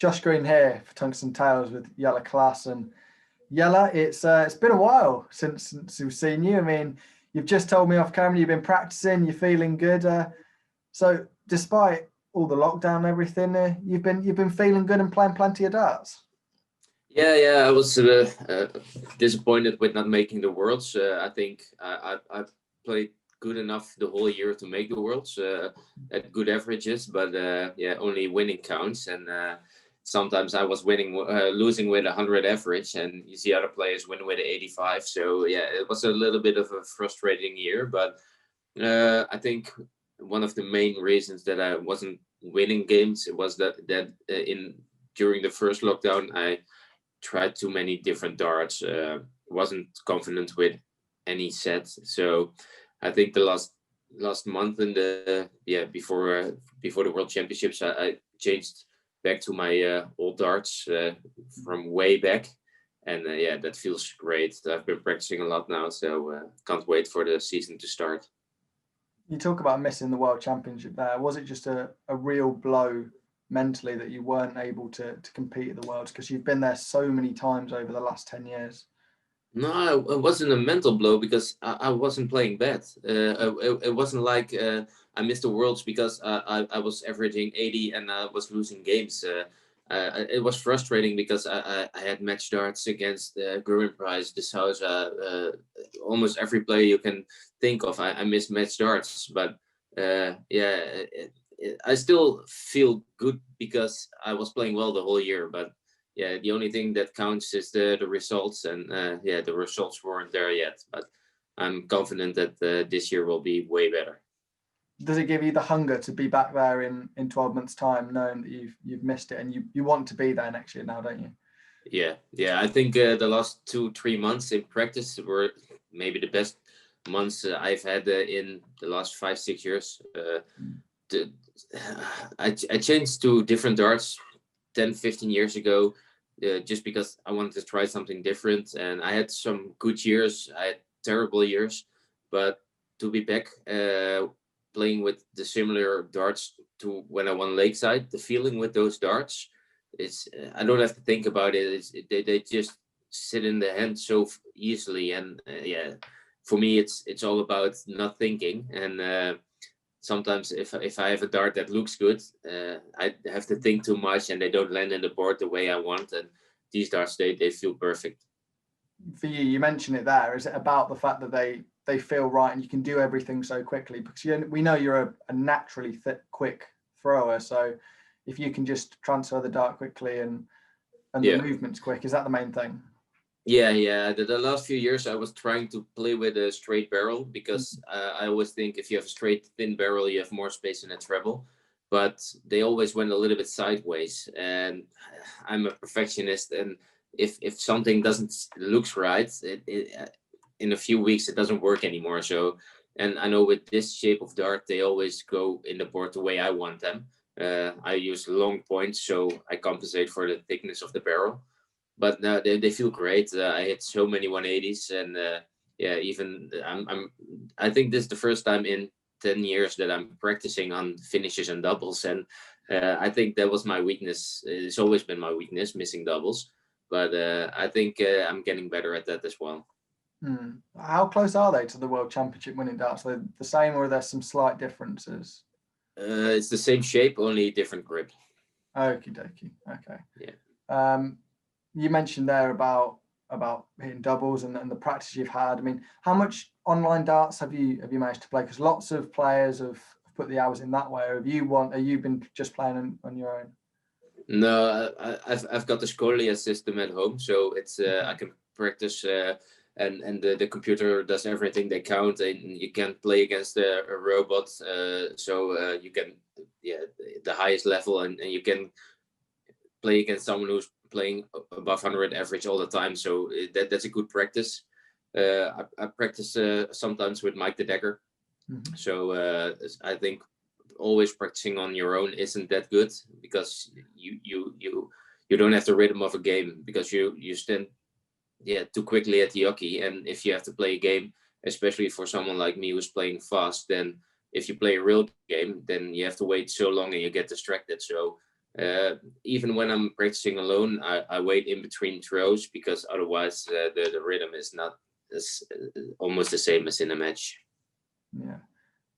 Josh Green here for Tungsten Tales with Jelle Klaasen. Jelle, it's been a while since we've seen you. I mean, you've just told me off camera you've been practicing, you're feeling good. So despite all the lockdown and everything, you've been feeling good and playing plenty of darts. Yeah. I was disappointed with not making the Worlds. I think I played good enough the whole year to make the Worlds at good averages, but only winning counts. And sometimes I was losing with 100 average, and you see other players win with 85. So yeah, it was a little bit of a frustrating year. But I think one of the main reasons that I wasn't winning games was that during the first lockdown I tried too many different darts. Wasn't confident with any set. So I think the last month and before the World Championships, I changed back to my old darts from way back, and that feels great. I've been practicing a lot now, so can't wait for the season to start. You talk about missing the World Championship there. Was it just a real blow mentally that you weren't able to compete at the Worlds, because you've been there so many times over the last 10 years? No, it wasn't a mental blow because I wasn't playing bad. It wasn't like I missed the Worlds because I was averaging 80 and I was losing games. It was frustrating because I had match darts against Gerwin Price, De Souza, almost every player you can think of. I missed match darts, but I still feel good because I was playing well the whole year. But yeah, the only thing that counts is the results, and the results weren't there yet. But I'm confident that this year will be way better. Does it give you the hunger to be back there in 12 months' time, knowing that you've missed it, and you want to be there next year now, don't you? Yeah. I think the last 2-3 months in practice were maybe the best months I've had in the last 5-6 years. I changed to different darts 10-15 years ago, just because I wanted to try something different, and I had some good years, I had terrible years, but to be back playing with the similar darts to when I won Lakeside, the feeling with those darts, it's I don't have to think about it. They just sit in the hand so easily, and for me it's all about not thinking. And sometimes if I have a dart that looks good, I have to think too much and they don't land in the board the way I want. And these darts, they feel perfect. For you, you mentioned it there. Is it about the fact that they feel right and you can do everything so quickly? Because we know you're a naturally quick thrower. So if you can just transfer the dart quickly and the movement's quick, is that the main thing? Yeah. The last few years I was trying to play with a straight barrel because I always think if you have a straight thin barrel, you have more space in a treble. But they always went a little bit sideways, and I'm a perfectionist. And if something doesn't looks right, in a few weeks it doesn't work anymore. So, and I know with this shape of dart, they always go in the board the way I want them. I use long points, so I compensate for the thickness of the barrel. But now they feel great. I hit so many 180s, and even I think this is the first time in 10 years that I'm practicing on finishes and doubles, and I think that was my weakness. It's always been my weakness, missing doubles, but I think I'm getting better at that as well. How close are they to the World Championship winning darts? Are they the same, or are there some slight differences? It's the same shape, only different grip. Okie dokie. Okay. Yeah. You mentioned there about hitting doubles and the practice you've had. I mean, how much online darts have you managed to play? Because lots of players have put the hours in that way. Or have you been just playing on your own? No, I've got the Scolia system at home, so it's I can practice, and the computer does everything they count, and you can play against a robot, so you can the highest level, and you can play against someone who's playing above 100 average all the time. So that's a good practice. I practice sometimes with Mike the Decker. Mm-hmm. So I think always practicing on your own isn't that good, because you don't have the rhythm of a game, because you stand too quickly at the hockey. And if you have to play a game, especially for someone like me who's playing fast, then if you play a real game, then you have to wait so long and you get distracted. So Even when I'm practicing alone, I wait in between throws because otherwise the rhythm is not almost the same as in a match. Yeah.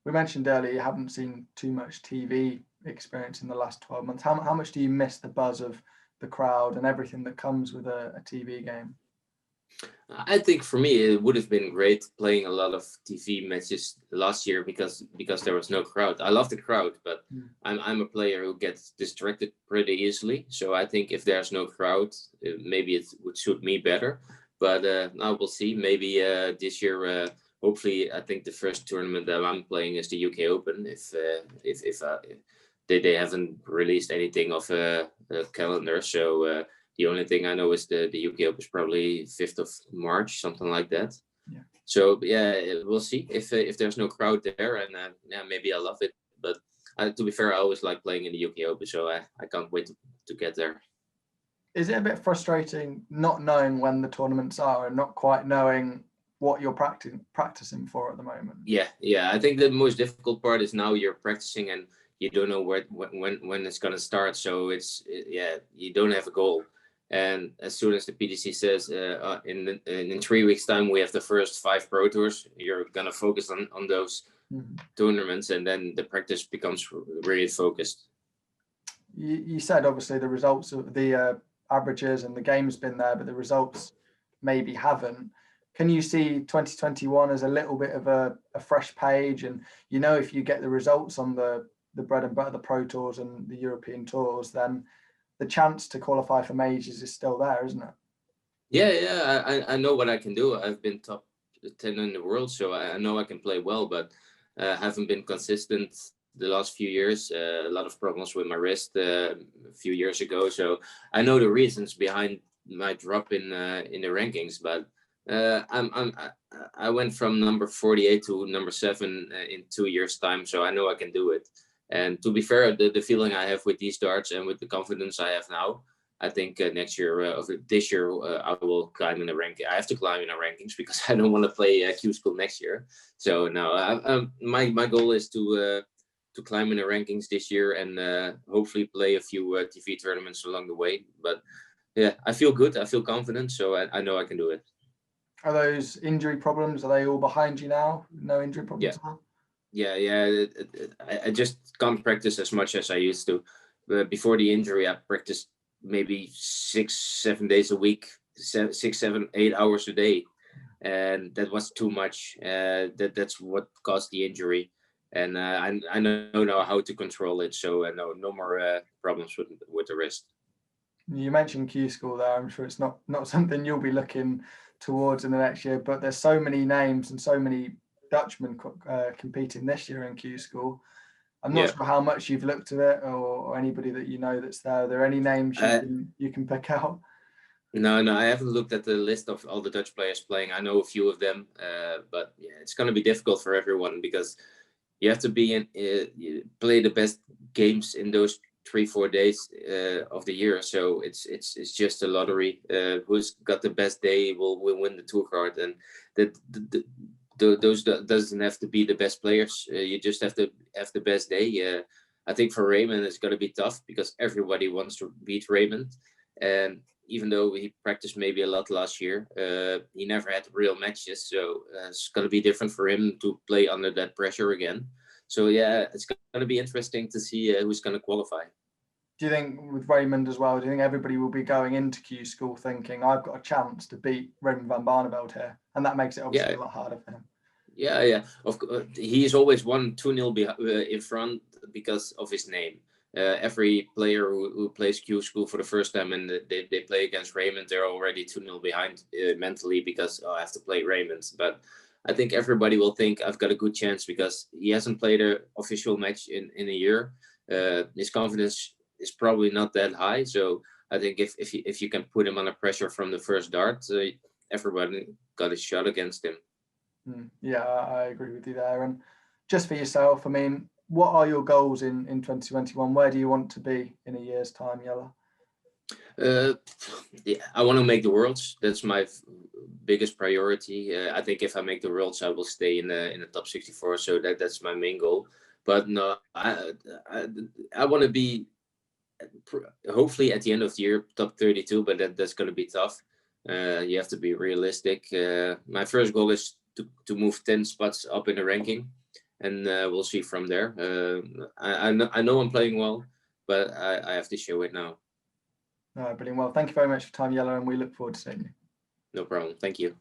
We mentioned earlier you haven't seen too much TV experience in the last 12 months. How much do you miss the buzz of the crowd and everything that comes with a TV game? I think for me it would have been great playing a lot of TV matches last year because there was no crowd. I love the crowd, but I'm a player who gets distracted pretty easily. So I think if there's no crowd, maybe it would suit me better. But now we'll see. Maybe this year, hopefully, I think the first tournament that I'm playing is the UK Open. If they haven't released anything of a calendar, so. The only thing I know is the UK Open is probably 5th of March, something like that. Yeah. So yeah, we'll see if there's no crowd there, and yeah, maybe I love it. But to be fair, I always like playing in the UK Open, so I can't wait to get there. Is it a bit frustrating not knowing when the tournaments are and not quite knowing what you're practicing for at the moment? Yeah. I think the most difficult part is now you're practicing and you don't know when it's gonna start. So you don't have a goal. And as soon as the PDC says in 3 weeks' time we have the first 5 Pro Tours, you're gonna focus on those tournaments, and then the practice becomes really focused. You said obviously the results of the averages and the game's been there, but the results maybe haven't. Can you see 2021 as a little bit of a fresh page? And if you get the results on the bread and butter, the Pro Tours and the European Tours, then the chance to qualify for majors is still there, isn't it? Yeah. I know what I can do. I've been top 10 in the world, so I know I can play well, but haven't been consistent the last few years. A lot of problems with my wrist a few years ago, so I know the reasons behind my drop in the rankings. But I went from number 48 to number 7 in 2 years' time, so I know I can do it. And to be fair, the feeling I have with these darts and with the confidence I have now, I think this year I will climb in the ranking. I have to climb in the rankings because I don't want to play Q-School next year. So no, my goal is to climb in the rankings this year and hopefully play a few TV tournaments along the way. But yeah, I feel good. I feel confident, so I know I can do it. Are those injury problems? Are they all behind you now? No injury problems now? Yeah. I just can't practice as much as I used to. Before the injury, I practiced maybe 6-7 days a week, 6, 7, 8 hours a day, and that was too much. That's what caused the injury, and I know now how to control it. So no more problems with the wrist. You mentioned Q-School there. I'm sure it's not something you'll be looking towards in the next year, but there's so many names and so many Dutchmen competing this year in Q-School. I'm not sure how much you've looked at it or anybody that that's there. Are there any names you can pick out? No, I haven't looked at the list of all the Dutch players playing. I know a few of them, but yeah, it's going to be difficult for everyone because you have to play the best games in those 3-4 days of the year. So it's just a lottery. Who's got the best day will win the tour card, and those doesn't have to be the best players. You just have to have the best day. I think for Raymond it's going to be tough because everybody wants to beat Raymond, and even though he practiced maybe a lot last year, he never had real matches. So it's going to be different for him to play under that pressure again. So yeah, it's going to be interesting to see who's going to qualify. Do you think with Raymond as well, do you think everybody will be going into Q-School thinking, I've got a chance to beat Raymond van Barneveld here? And that makes it obviously a lot harder for him. Yeah. He's always 1-2-0 in front because of his name. Every player who plays Q-School for the first time and they play against Raymond, they're already 2-0 behind mentally because I have to play Raymond. But I think everybody will think I've got a good chance because he hasn't played an official match in a year. His confidence is probably not that high. So I think if you can put him under pressure from the first dart, everybody got a shot against him. Yeah, I agree with you there. And just for yourself, I mean, what are your goals in 2021? Where do you want to be in a year's time, Jelle? I want to make the Worlds. That's my biggest priority. I think if I make the Worlds, I will stay in the top 64. So that's my main goal. But no, I want to be hopefully at the end of the year, top 32, but that's going to be tough. You have to be realistic. My first goal is to move 10 spots up in the ranking, and we'll see from there. I know I'm playing well, but I have to show it now. Brilliant. Well, thank you very much for your time, Jelle, and we look forward to seeing you. No problem. Thank you.